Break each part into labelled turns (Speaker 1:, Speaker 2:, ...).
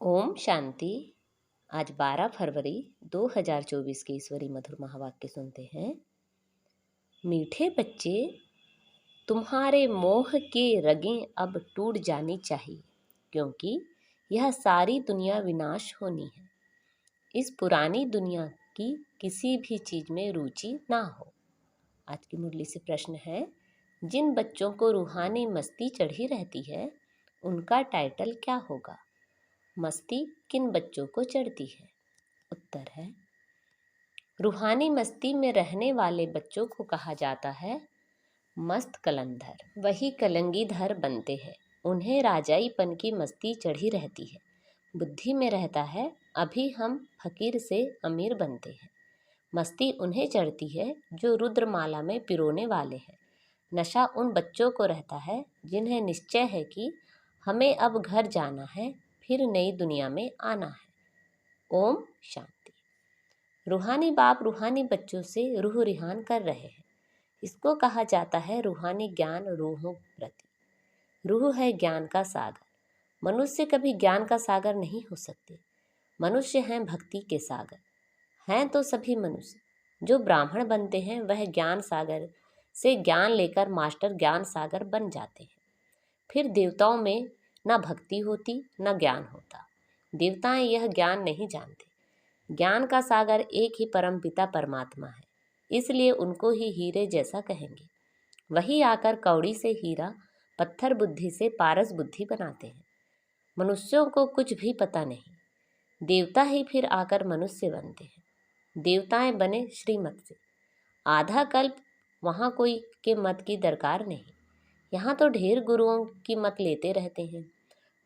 Speaker 1: ओम शांति। आज 12 फरवरी 2024 के ईश्वरी मधुर महावाक्य सुनते हैं। मीठे बच्चे, तुम्हारे मोह के रगें अब टूट जानी चाहिए, क्योंकि यह सारी दुनिया विनाश होनी है। इस पुरानी दुनिया की किसी भी चीज में रुचि ना हो। आज की मुरली से प्रश्न है, जिन बच्चों को रूहानी मस्ती चढ़ी रहती है उनका टाइटल क्या होगा? मस्ती किन बच्चों को चढ़ती है? उत्तर है, रूहानी मस्ती में रहने वाले बच्चों को कहा जाता है मस्त कलंधर। वही कलंगीधर बनते हैं। उन्हें राजाईपन की मस्ती चढ़ी रहती है। बुद्धि में रहता है अभी हम फकीर से अमीर बनते हैं। मस्ती उन्हें चढ़ती है जो रुद्रमाला में पिरोने वाले हैं। नशा उन बच्चों को रहता है जिन्हें निश्चय है कि हमें अब घर जाना है, फिर नई दुनिया में आना है। ओम शांति। रूहानी बाप रूहानी बच्चों से रूह रिहान कर रहे हैं। इसको कहा जाता है रूहानी ज्ञान रूहों प्रति। रूह है ज्ञान का सागर। मनुष्य कभी ज्ञान का सागर नहीं हो सकते। मनुष्य हैं भक्ति के सागर। हैं तो सभी मनुष्य। जो ब्राह्मण बनते हैं वह ज्ञान सागर से ज्ञान लेकर मास्टर ज्ञान सागर बन जाते हैं। फिर देवताओं में न भक्ति होती न ज्ञान होता। देवताएं यह ज्ञान नहीं जानते। ज्ञान का सागर एक ही परम पिता परमात्मा है, इसलिए उनको ही हीरे जैसा कहेंगे। वही आकर कौड़ी से हीरा, पत्थर बुद्धि से पारस बुद्धि बनाते हैं। मनुष्यों को कुछ भी पता नहीं। देवता ही फिर आकर मनुष्य बनते हैं। देवताएं बने श्रीमत से। आधा कल्प वहाँ कोई के मत की दरकार नहीं। यहाँ तो ढेर गुरुओं की मत लेते रहते हैं।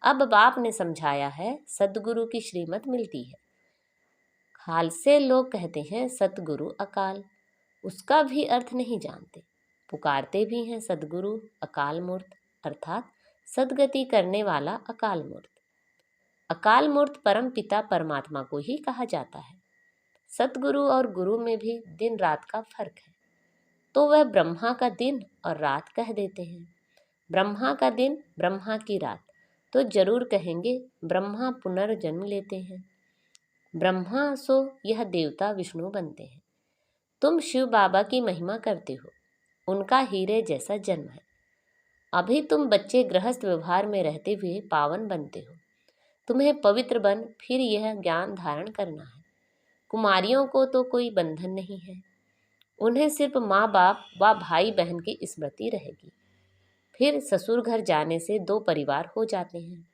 Speaker 1: अब बाप ने समझाया है सदगुरु की श्रीमत मिलती है। खालसे लोग कहते हैं सतगुरु अकाल, उसका भी अर्थ नहीं जानते। पुकारते भी हैं सदगुरु अकाल मूर्त, अर्थात सदगति करने वाला अकाल मूर्त। अकाल मूर्त परम पिता परमात्मा को ही कहा जाता है। सतगुरु और गुरु में भी दिन रात का फर्क है, तो वह ब्रह्मा का दिन और रात कह देते हैं। ब्रह्मा का दिन ब्रह्मा की रात, तो जरूर कहेंगे ब्रह्मा पुनर्जन्म लेते हैं। ब्रह्मा सो यह देवता विष्णु बनते हैं। तुम शिव बाबा की महिमा करते हो, उनका हीरे जैसा जन्म है। अभी तुम बच्चे गृहस्थ व्यवहार में रहते हुए पावन बनते हो। तुम्हें पवित्र बन फिर यह ज्ञान धारण करना है। कुमारियों को तो कोई बंधन नहीं है। उन्हें सिर्फ माँ बाप व भाई बहन की स्मृति रहेगी। फिर ससुर घर जाने से दो परिवार हो जाते हैं।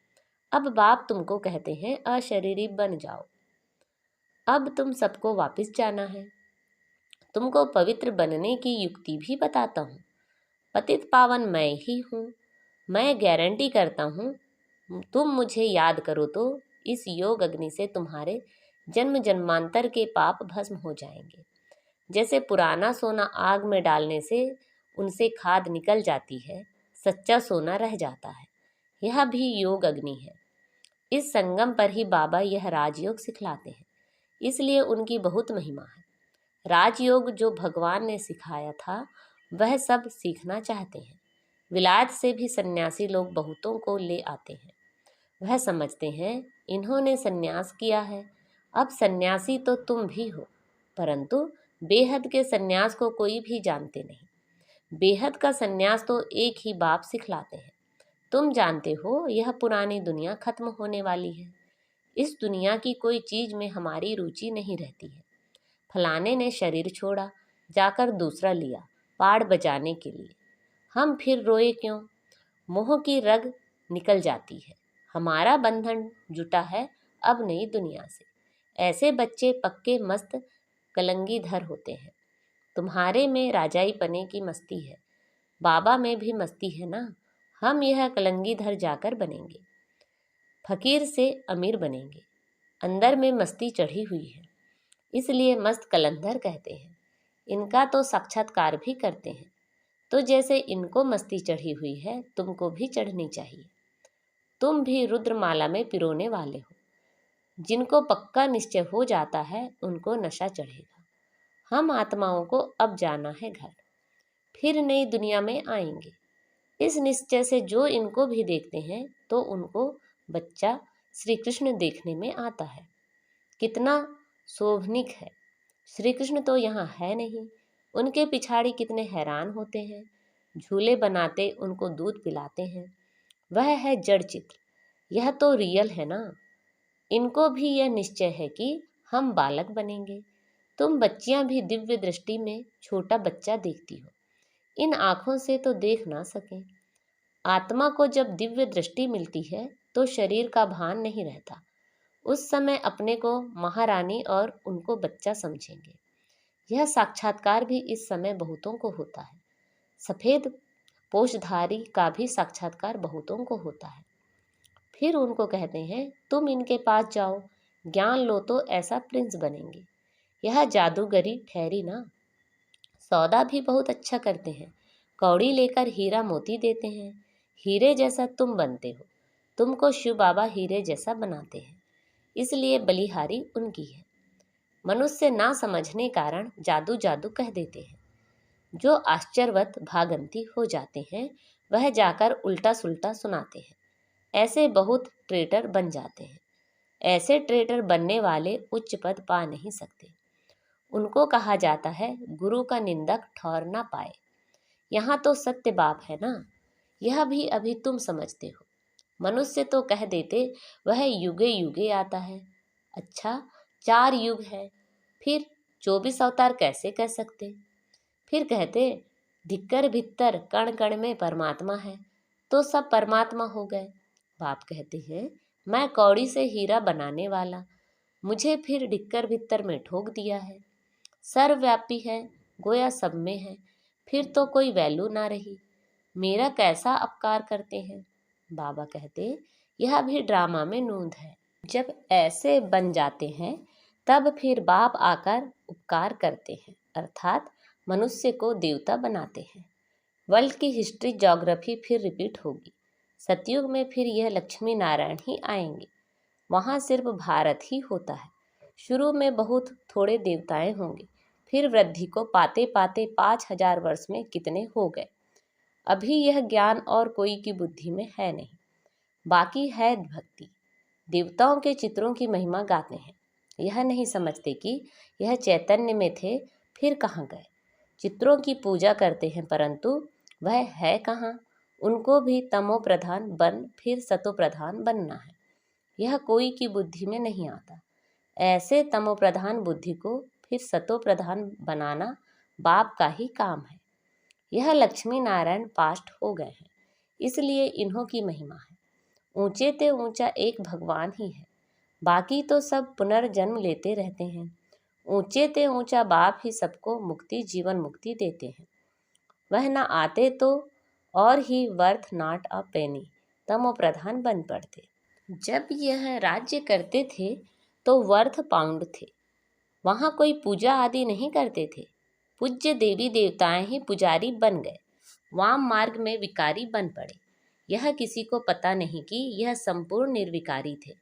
Speaker 1: अब बाप तुमको कहते हैं अशरीरी बन जाओ। अब तुम सबको वापस जाना है। तुमको पवित्र बनने की युक्ति भी बताता हूँ। पतित पावन मैं ही हूँ। मैं गारंटी करता हूँ, तुम मुझे याद करो तो इस योग अग्नि से तुम्हारे जन्म जन्मांतर के पाप भस्म हो जाएंगे। जैसे पुराना सोना आग में डालने से उनसे खाद निकल जाती है, सच्चा सोना रह जाता है। यह भी योग अग्नि है। इस संगम पर ही बाबा यह राजयोग सिखलाते हैं, इसलिए उनकी बहुत महिमा है। राजयोग जो भगवान ने सिखाया था वह सब सीखना चाहते हैं। विलायत से भी सन्यासी लोग बहुतों को ले आते हैं। वह समझते हैं इन्होंने सन्यास किया है, अब सन्यासी तो तुम भी हो, परंतु बेहद के सन्यास को कोई भी जानते नहीं। बेहद का सन्यास तो एक ही बाप सिखलाते हैं। तुम जानते हो यह पुरानी दुनिया खत्म होने वाली है। इस दुनिया की कोई चीज में हमारी रुचि नहीं रहती है। फलाने ने शरीर छोड़ा, जाकर दूसरा लिया पाड़ बजाने के लिए। हम फिर रोए क्यों? मोह की रग निकल जाती है। हमारा बंधन जुटा है अब नई दुनिया से। ऐसे बच्चे पक्के मस्त कलंगीधर होते हैं। तुम्हारे में राजाई पने की मस्ती है, बाबा में भी मस्ती है ना। हम यह कलंगीधर जाकर बनेंगे, फकीर से अमीर बनेंगे। अंदर में मस्ती चढ़ी हुई है, इसलिए मस्त कलंधर कहते हैं। इनका तो साक्षात्कार भी करते हैं। तो जैसे इनको मस्ती चढ़ी हुई है, तुमको भी चढ़नी चाहिए। तुम भी रुद्रमाला में पिरोने वाले हो। जिनको पक्का निश्चय हो जाता है उनको नशा चढ़ेगा। हम आत्माओं को अब जाना है घर, फिर नई दुनिया में आएंगे। इस निश्चय से जो इनको भी देखते हैं तो उनको बच्चा श्री कृष्ण देखने में आता है। कितना शोभनीक है। श्री कृष्ण तो यहाँ है नहीं। उनके पिछाड़ी कितने हैरान होते हैं। झूले बनाते, उनको दूध पिलाते हैं। वह है जड़ चित्र। यह तो रियल है ना। इनको भी यह निश्चय है कि हम बालक बनेंगे। तुम बच्चियां भी दिव्य दृष्टि में छोटा बच्चा देखती हो। इन आँखों से तो देख ना सकें। आत्मा को जब दिव्य दृष्टि मिलती है तो शरीर का भान नहीं रहता। उस समय अपने को महारानी और उनको बच्चा समझेंगे। यह साक्षात्कार भी इस समय बहुतों को होता है। सफेद पोषधारी का भी साक्षात्कार बहुतों को होता है। फिर उनको कहते हैं, तुम इनके पास जाओ, ज्ञान लो तो ऐसा प्रिंस बनेंगे। यह जादूगरी ठहरी ना। सौदा भी बहुत अच्छा करते हैं। कौड़ी लेकर हीरा मोती देते हैं। हीरे जैसा तुम बनते हो। तुमको शिव बाबा हीरे जैसा बनाते हैं, इसलिए बलिहारी उनकी है। मनुष्य ना समझने कारण जादू जादू कह देते हैं। जो आश्चर्यवत भागंती हो जाते हैं वह जाकर उल्टा सुल्टा सुनाते हैं। ऐसे बहुत ट्रेटर बन जाते हैं। ऐसे ट्रेटर बनने वाले उच्च पद पा नहीं सकते। उनको कहा जाता है गुरु का निंदक ठौर ना पाए। यहाँ तो सत्य बाप है ना। यह भी अभी तुम समझते हो। मनुष्य तो कह देते वह युगे युगे आता है। अच्छा, 4 युग है, फिर 24 अवतार कैसे कह सकते। फिर कहते धिक्कर भित्तर कण कण में परमात्मा है, तो सब परमात्मा हो गए। बाप कहते हैं, मैं कौड़ी से हीरा बनाने वाला, मुझे फिर ढिक्कर भित्तर में ठोक दिया है। सर्वव्यापी है, गोया सब में है, फिर तो कोई वैल्यू ना रही। मेरा कैसा अपकार करते हैं। बाबा कहते, यह भी ड्रामा में नूंद है। जब ऐसे बन जाते हैं तब फिर बाप आकर उपकार करते हैं, अर्थात मनुष्य को देवता बनाते हैं। वर्ल्ड की हिस्ट्री ज्योग्राफी फिर रिपीट होगी। सतयुग में फिर यह लक्ष्मी नारायण ही आएंगे। वहाँ सिर्फ भारत ही होता है। शुरू में बहुत थोड़े देवताएं होंगे, फिर वृद्धि को पाते पाते 5000 वर्ष में कितने हो गए। अभी यह ज्ञान और कोई की बुद्धि में है नहीं, बाकी है भक्ति। देवताओं के चित्रों की महिमा गाते हैं। यह नहीं समझते कि यह चैतन्य में थे, फिर कहाँ गए। चित्रों की पूजा करते हैं, परंतु वह है कहाँ। उनको भी तमो प्रधान बन फिर सतो प्रधान बनना है। यह कोई की बुद्धि में नहीं आता। ऐसे तमो प्रधान बुद्धि को फिर सतो प्रधान बनाना बाप का ही काम है। यह लक्ष्मी नारायण पास्ट हो गए हैं, इसलिए इन्हों की महिमा है। ऊंचे ते ऊंचा एक भगवान ही है, बाकी तो सब पुनर्जन्म लेते रहते हैं। ऊंचे ते ऊंचा बाप ही सबको मुक्ति जीवन मुक्ति देते हैं। वह न आते तो और ही वर्थ नॉट अ पेनी तमो प्रधान बन पड़ते। जब यह राज्य करते थे तो वर्थ पाउंड थे। वहाँ कोई पूजा आदि नहीं करते थे। पूज्य देवी देवताएं ही पुजारी बन गए, वाम मार्ग में विकारी बन पड़े। यह किसी को पता नहीं कि यह संपूर्ण निर्विकारी थे।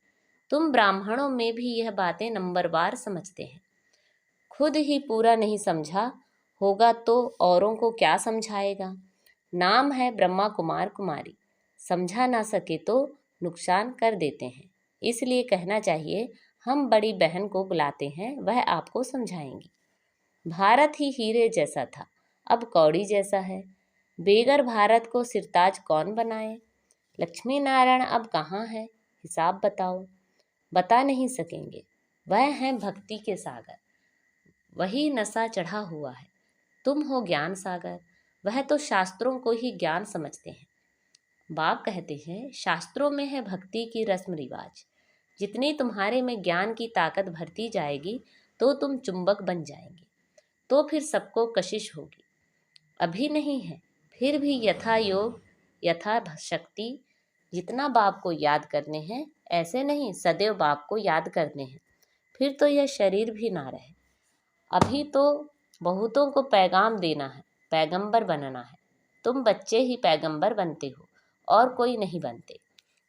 Speaker 1: तुम ब्राह्मणों में भी यह बातें नंबरवार समझते हैं। खुद ही पूरा नहीं समझा होगा तो औरों को क्या समझाएगा। नाम है ब्रह्मा कुमार कुमारी, समझा ना सके तो नुकसान कर देते हैं। इसलिए कहना चाहिए, हम बड़ी बहन को बुलाते हैं, वह आपको समझाएंगी। भारत ही हीरे जैसा था, अब कौड़ी जैसा है। बेगर भारत को सिरताज कौन बनाए। लक्ष्मी नारायण अब कहाँ है, हिसाब बताओ। बता नहीं सकेंगे। वह हैं भक्ति के सागर, वही नशा चढ़ा हुआ है। तुम हो ज्ञान सागर, वह तो शास्त्रों को ही ज्ञान समझते हैं। बाप कहते हैं, शास्त्रों में है भक्ति की रस्म रिवाज। जितनी तुम्हारे में ज्ञान की ताकत भरती जाएगी तो तुम चुंबक बन जाएंगे, तो फिर सबको कशिश होगी। अभी नहीं है, फिर भी यथा योग यथा शक्ति। जितना बाप को याद करने हैं, ऐसे नहीं सदैव बाप को याद करने हैं, फिर तो यह शरीर भी ना रहे। अभी तो बहुतों को पैगाम देना है, पैगंबर बनना है। तुम बच्चे ही पैगंबर बनते हो और कोई नहीं बनते।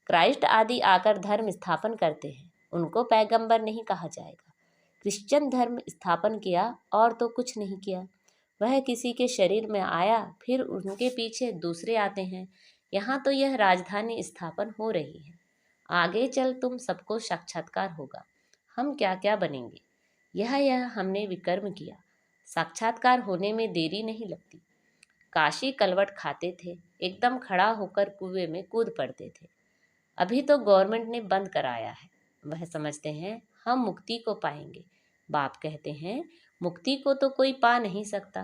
Speaker 1: क्राइस्ट आदि आकर धर्म स्थापन करते हैं, उनको पैगंबर नहीं कहा जाएगा। क्रिश्चियन धर्म स्थापन किया और तो कुछ नहीं किया। वह किसी के शरीर में आया, फिर उनके पीछे दूसरे आते हैं। यहाँ तो यह राजधानी स्थापन हो रही है। आगे चल तुम सबको साक्षात्कार होगा, हम क्या क्या बनेंगे। यह हमने विकर्म किया, साक्षात्कार होने में देरी नहीं लगती। काशी कलवट खाते थे, एकदम खड़ा होकर कुएं में कूद पड़ते थे। अभी तो गवर्नमेंट ने बंद कराया है, वह समझते हैं हम मुक्ति को पाएंगे। बाप कहते हैं मुक्ति को तो कोई पा नहीं सकता।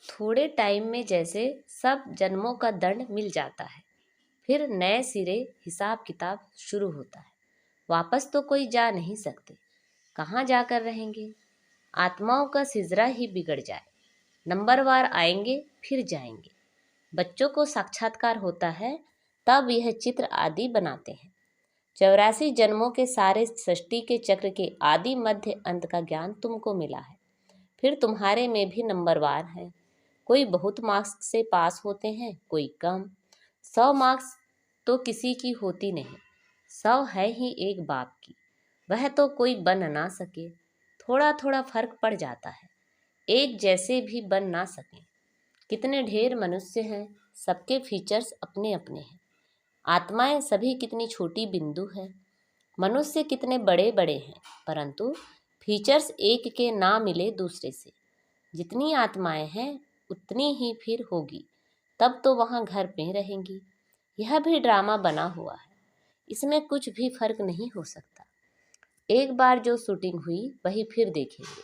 Speaker 1: थोड़े टाइम में जैसे सब जन्मों का दंड मिल जाता है, फिर नए सिरे हिसाब किताब शुरू होता है। वापस तो कोई जा नहीं सकते, कहाँ जाकर रहेंगे। आत्माओं का सिजरा ही बिगड़ जाए, नंबरवार आएंगे फिर जाएंगे। बच्चों को साक्षात्कार होता है, तब यह चित्र आदि बनाते हैं। 84 जन्मों के सारे सृष्टि के चक्र के आदि मध्य अंत का ज्ञान तुमको मिला है। फिर तुम्हारे में भी नंबरवार है, कोई बहुत मार्क्स से पास होते हैं, कोई कम। 100 मार्क्स तो किसी की होती नहीं, 100 है ही एक बाप की, वह तो कोई बन ना सके। थोड़ा थोड़ा फर्क पड़ जाता है, एक जैसे भी बन ना सके। कितने ढेर मनुष्य हैं, सबके फीचर्स अपने अपने हैं। आत्माएं सभी कितनी छोटी बिंदु है, मनुष्य कितने बड़े बड़े हैं, परंतु फीचर्स एक के ना मिले दूसरे से। जितनी आत्माएं हैं उतनी ही फिर होगी, तब तो वहाँ घर पे रहेंगी। यह भी ड्रामा बना हुआ है, इसमें कुछ भी फर्क नहीं हो सकता। एक बार जो शूटिंग हुई वही फिर देखेंगे।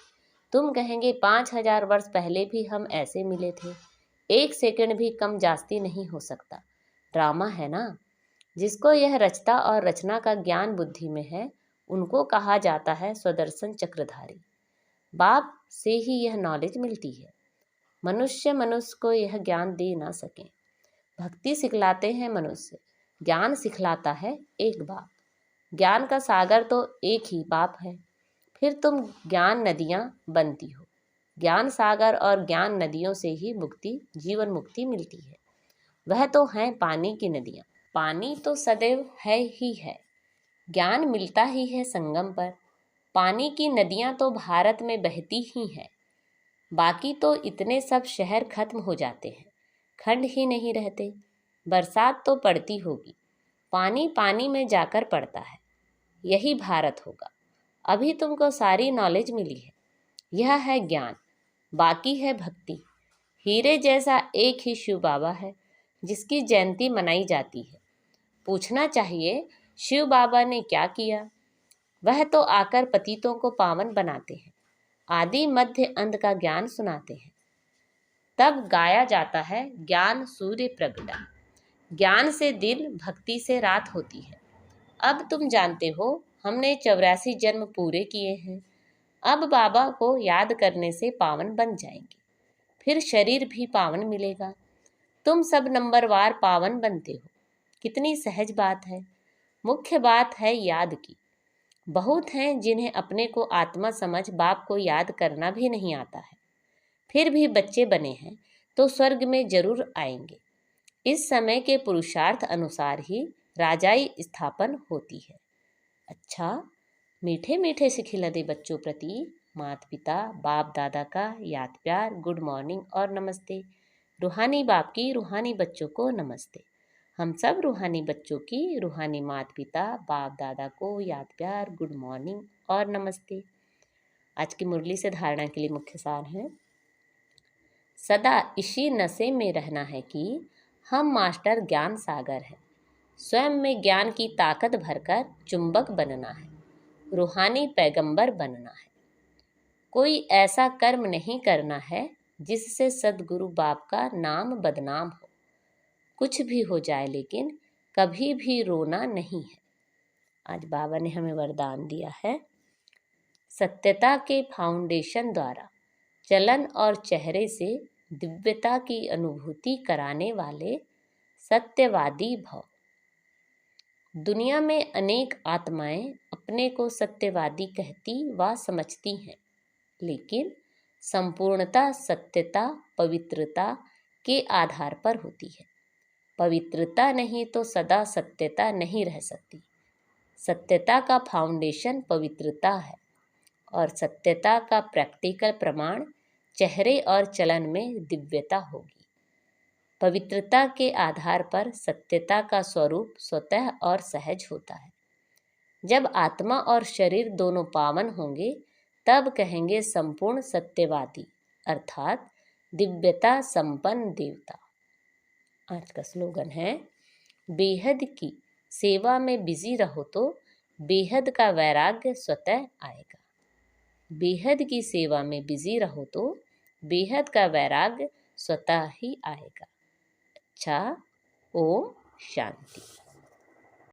Speaker 1: तुम कहेंगे 5000 वर्ष पहले भी हम ऐसे मिले थे, एक सेकंड भी कम जास्ती नहीं हो सकता। ड्रामा है ना। जिसको यह रचता और रचना का ज्ञान बुद्धि में है, उनको कहा जाता है स्वदर्शन चक्रधारी। बाप से ही यह नॉलेज मिलती है, मनुष्य को यह ज्ञान दे ना सके। भक्ति सिखलाते हैं मनुष्य, ज्ञान सिखलाता है एक बाप। ज्ञान का सागर तो एक ही बाप है, फिर तुम ज्ञान नदियाँ बनती हो। ज्ञान सागर और ज्ञान नदियों से ही मुक्ति, जीवन मुक्ति मिलती है। वह तो हैं पानी की नदियाँ। पानी तो सदैव है ही है, ज्ञान मिलता ही है संगम पर। पानी की नदियाँ तो भारत में बहती ही हैं, बाकी तो इतने सब शहर खत्म हो जाते हैं, खंड ही नहीं रहते। बरसात तो पड़ती होगी, पानी पानी में जाकर पड़ता है, यही भारत होगा। अभी तुमको सारी नॉलेज मिली है, यह है ज्ञान, बाकी है भक्ति। हीरे जैसा एक ही शिव बाबा है, जिसकी जयंती मनाई जाती है। पूछना चाहिए शिव बाबा ने क्या किया। वह तो आकर पतितों को पावन बनाते हैं, आदि मध्य अंत का ज्ञान सुनाते हैं। तब गाया जाता है ज्ञान सूर्य प्रगटा। ज्ञान से दिन, भक्ति से रात होती है। अब तुम जानते हो हमने 84 जन्म पूरे किए हैं, अब बाबा को याद करने से पावन बन जाएंगे, फिर शरीर भी पावन मिलेगा। तुम सब नंबरवार पावन बनते हो, कितनी सहज बात है। मुख्य बात है याद की। बहुत हैं जिन्हें अपने को आत्मा समझ बाप को याद करना भी नहीं आता है, फिर भी बच्चे बने हैं तो स्वर्ग में जरूर आएंगे। इस समय के पुरुषार्थ अनुसार ही राजाई स्थापन होती है। अच्छा, मीठे मीठे से खिलते बच्चों प्रति माता पिता बाप दादा का याद प्यार, गुड मॉर्निंग और नमस्ते। रूहानी बाप की रूहानी बच्चों को नमस्ते। हम सब रूहानी बच्चों की रूहानी माता पिता बाप दादा को याद प्यार, गुड मॉर्निंग और नमस्ते। आज की मुरली से धारणा के लिए मुख्य सार है, सदा इसी नशे में रहना है कि हम मास्टर ज्ञान सागर हैं। स्वयं में ज्ञान की ताकत भरकर चुंबक बनना है, रूहानी पैगंबर बनना है। कोई ऐसा कर्म नहीं करना है जिससे सदगुरु बाप का नाम बदनाम हो। कुछ भी हो जाए लेकिन कभी भी रोना नहीं है। आज बाबा ने हमें वरदान दिया है, सत्यता के फाउंडेशन द्वारा चलन और चेहरे से दिव्यता की अनुभूति कराने वाले सत्यवादी भव। दुनिया में अनेक आत्माएं अपने को सत्यवादी कहती व समझती हैं, लेकिन संपूर्णता सत्यता पवित्रता के आधार पर होती है। पवित्रता नहीं तो सदा सत्यता नहीं रह सकती। सत्यता का फाउंडेशन पवित्रता है और सत्यता का प्रैक्टिकल प्रमाण चेहरे और चलन में दिव्यता होगी। पवित्रता के आधार पर सत्यता का स्वरूप स्वतः और सहज होता है। जब आत्मा और शरीर दोनों पावन होंगे तब कहेंगे संपूर्ण सत्यवादी अर्थात दिव्यता संपन्न देवता। आज का स्लोगन है, बेहद की सेवा में बिजी रहो तो बेहद का वैराग्य स्वतः आएगा। बेहद की सेवा में बिजी रहो तो बेहद का वैराग्य स्वतः ही आएगा। अच्छा, ओम शांति।